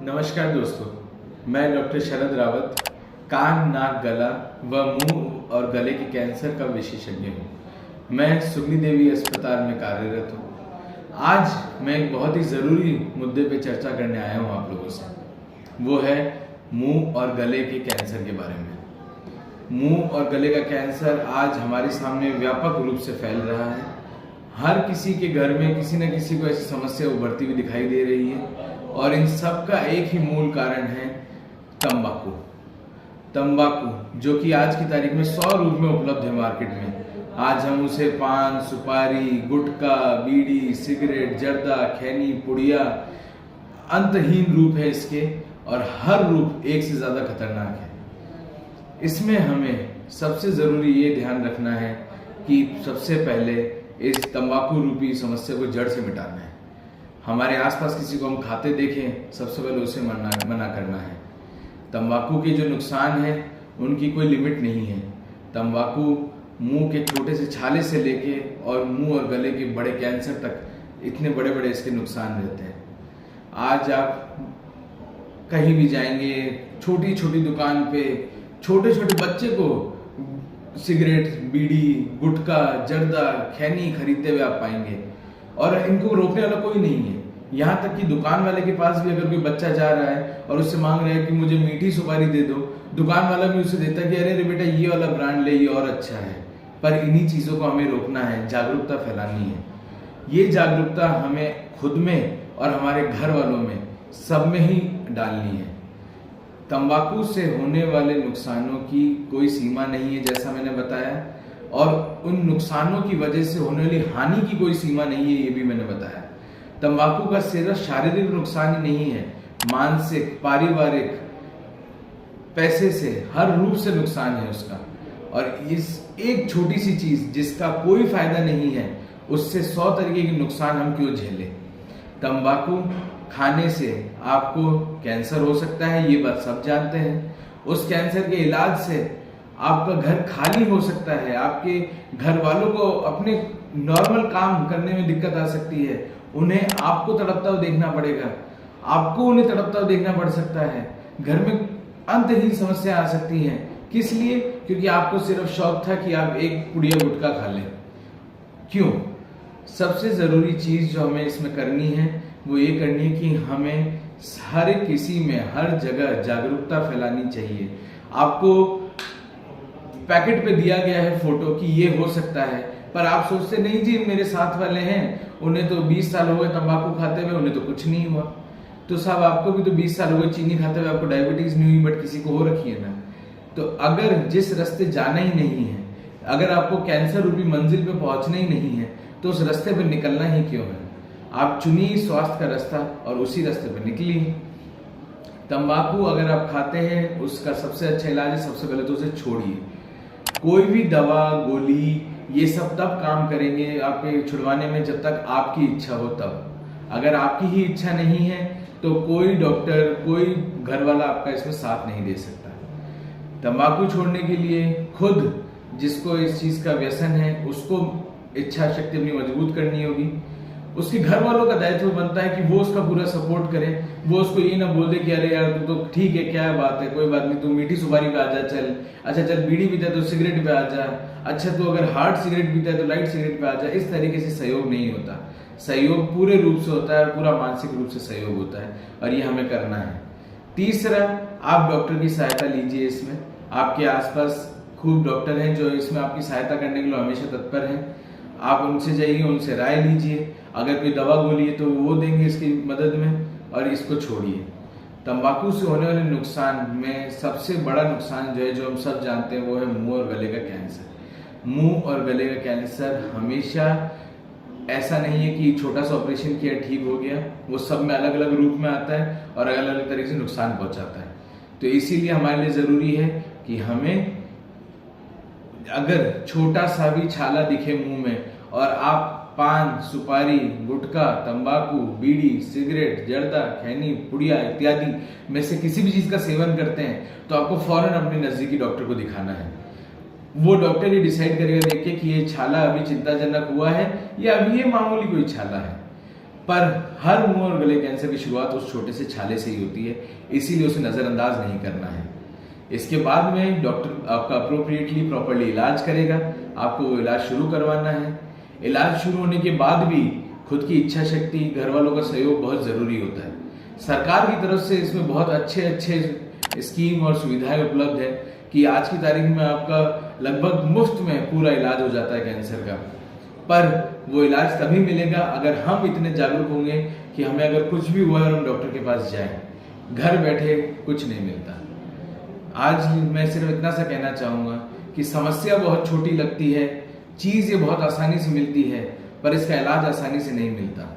नमस्कार दोस्तों, मैं डॉक्टर शरद रावत कान, नाक, गला व मुंह और गले के कैंसर का विशेषज्ञ हूँ। मैं सुगनी देवी अस्पताल में कार्यरत हूँ। आज मैं एक बहुत ही ज़रूरी मुद्दे पे चर्चा करने आया हूँ आप लोगों से। वो है मुंह और गले के कैंसर के बारे में। मुंह और गले का कैंसर आज हमारे सामने व्यापक रूप से फैल रहा है। हर किसी के घर में किसी न किसी को ऐसी समस्या उभरती हुई दिखाई दे रही है और इन सब का एक ही मूल कारण है तंबाकू। तंबाकू जो कि आज की तारीख में 100 रूप में उपलब्ध है मार्केट में। आज हम उसे पान, सुपारी, गुटखा, बीड़ी, सिगरेट, जर्दा, खैनी, पुड़िया, अंतहीन रूप है इसके और हर रूप एक से ज्यादा खतरनाक है। इसमें हमें सबसे जरूरी ये ध्यान रखना है कि सबसे पहले इस तंबाकू रूपी समस्या को जड़ से मिटाना है। हमारे आसपास किसी को हम खाते देखें, सबसे पहले उसे मना करना है। तंबाकू के जो नुकसान हैं उनकी कोई लिमिट नहीं है। तंबाकू मुंह के छोटे से छाले से लेके और मुंह और गले के बड़े कैंसर तक इतने बड़े बड़े इसके नुकसान रहते हैं। आज आप कहीं भी जाएंगे, छोटी छोटी दुकान पे छोटे छोटे बच्चे को सिगरेट, बीड़ी, गुटखा, जर्दा, खैनी खरीदते हुए आप पाएंगे और इनको रोकने वाला कोई नहीं है। यहाँ तक कि दुकान वाले के पास भी अगर कोई बच्चा जा रहा है और उससे मांग रहा है कि मुझे मीठी सुपारी दे दो, दुकान वाला भी उसे देता है कि अरे बेटा ये वाला ब्रांड ले, ये और अच्छा है। पर इन्हीं चीजों को हमें रोकना है, जागरूकता फैलानी है। ये जागरूकता हमें खुद में और हमारे घर वालों में सब में ही डालनी है। तंबाकू से होने वाले नुकसानों की कोई सीमा नहीं है जैसा मैंने बताया, और उन नुकसानों की वजह से होने वाली हानि की कोई सीमा नहीं है, ये भी मैंने बताया। तंबाकू का सिर्फ शारीरिक नुकसान ही नहीं है, मानसिक, पारिवारिक, पैसे से हर रूप से नुकसान है उसका। और इस एक छोटी सी चीज जिसका कोई फायदा नहीं है, उससे 100 तरीके के नुकसान हम क्यों झेले। तंबाकू खाने से आपको कैंसर हो सकता है, ये बात सब जानते हैं। उस कैंसर के इलाज से आपका घर खाली हो सकता है, आपके घर वालों को अपने नॉर्मल काम करने में दिक्कत आ सकती है, उन्हें आपको तड़पता हुआ देखना पड़ेगा, आपको उन्हें तड़पता हुआ देखना पड़ सकता है, घर में अंतहीन समस्या आ सकती हैं। किस लिए? क्योंकि आपको सिर्फ शौक था कि आप एक पुड़िया गुटखा खा लें। क्यों? सबसे जरूरी चीज जो हमें इसमें करनी है वो ये करनी है कि हमें हर किसी में हर जगह जागरूकता फैलानी चाहिए। आपको पैकेट पे दिया गया है फोटो कि ये हो सकता है, पर आप सोचते नहीं जी मेरे साथ वाले हैं, उन्हें तो 20 साल हो गए तंबाकू खाते हुए, उन्हें तो कुछ नहीं हुआ। तो साहब आपको भी तो 20 साल हो गए चीनी खाते हुए, आपको डायबिटीज नहीं हुई, बट किसी को हो रखी है ना। तो अगर जिस रास्ते जाना ही नहीं है, अगर आपको कैंसर रूपी मंजिल पे पहुंचना ही नहीं है, तो उस रास्ते पे निकलना ही क्यों है। आप चुनिए स्वास्थ्य का रास्ता और उसी रास्ते पे निकलिए। तंबाकू अगर आप खाते हैं, उसका सबसे अच्छा इलाज है सबसे पहले तो उसे छोड़िए। कोई भी दवा, गोली, ये सब तब काम करेंगे आपके छुड़वाने में जब तक आपकी इच्छा हो तब। अगर आपकी ही इच्छा नहीं है तो कोई डॉक्टर, कोई घर वाला आपका इसमें साथ नहीं दे सकता। तंबाकू छोड़ने के लिए खुद जिसको इस चीज का व्यसन है उसको इच्छा शक्ति अपनी मजबूत करनी होगी। उसके घर वालों का दायित्व बनता है कि वो उसका पूरा सपोर्ट करे। वो उसको ये ना बोल दे कि अरे यार तू तो ठीक है, क्या बात है, कोई बात नहीं, तू मीठी सुपारी पे आ जा, चल अच्छा, चल बीड़ी पीता है तो सिगरेट पे आ जा, अच्छा तू अगर हार्ड सिगरेट पीता है तो लाइट सिगरेट पे आ जा। इस तरीके से सहयोग नहीं होता। सहयोग पूरे रूप से होता है और पूरा मानसिक रूप से सहयोग होता है, और ये हमें करना है। तीसरा, आप डॉक्टर की सहायता लीजिए। इसमें आपके आसपास खूब डॉक्टर हैं जो इसमें आपकी सहायता करने के लिए हमेशा तत्पर हैं। आप उनसे जाइए, उनसे राय लीजिए। अगर कोई दवा गोली है तो वो देंगे इसकी मदद में, और इसको छोड़िए। तंबाकू से होने वाले नुकसान में सबसे बड़ा नुकसान जो है, जो हम सब जानते हैं, वो है मुंह और गले का कैंसर। मुंह और गले का कैंसर हमेशा ऐसा नहीं है कि छोटा सा ऑपरेशन किया ठीक हो गया। वो सब में अलग अलग रूप में आता है और अलग अलग तरीके से नुकसान पहुंचाता है। तो इसीलिए हमारे लिए जरूरी है कि हमें अगर छोटा सा भी छाला दिखे मुंह में और आप पान, सुपारी, गुटखा, तंबाकू, बीड़ी, सिगरेट, जर्दा, खैनी, पुड़िया इत्यादि में से किसी भी चीज का सेवन करते हैं, तो आपको फौरन अपने नजदीकी डॉक्टर को दिखाना है। वो डॉक्टर ये डिसाइड करेगा देख के कि ये छाला अभी चिंताजनक हुआ है या अभी ये मामूली कोई छाला है। पर हर मुंह और गले कैंसर की शुरुआत उस छोटे से छाले से ही होती है, इसीलिए उसे नजरअंदाज नहीं करना है। इसके बाद में डॉक्टर आपका अप्रोप्रिएटली प्रॉपरली इलाज करेगा, आपको वो इलाज शुरू करवाना है। इलाज शुरू होने के बाद भी खुद की इच्छा शक्ति, घर वालों का सहयोग बहुत जरूरी होता है। सरकार की तरफ से इसमें बहुत अच्छे अच्छे स्कीम और सुविधाएं उपलब्ध है कि आज की तारीख में आपका लगभग मुफ्त में पूरा इलाज हो जाता है कैंसर का। पर वो इलाज तभी मिलेगा अगर हम इतने जागरूक होंगे कि हमें अगर कुछ भी हुआ और हम डॉक्टर के पास जाएं। घर बैठे कुछ नहीं मिलता। आज मैं सिर्फ इतना सा कहना चाहूंगा कि समस्या बहुत छोटी लगती है, चीज ये बहुत आसानी से मिलती है, पर इसका इलाज आसानी से नहीं मिलता।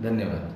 धन्यवाद।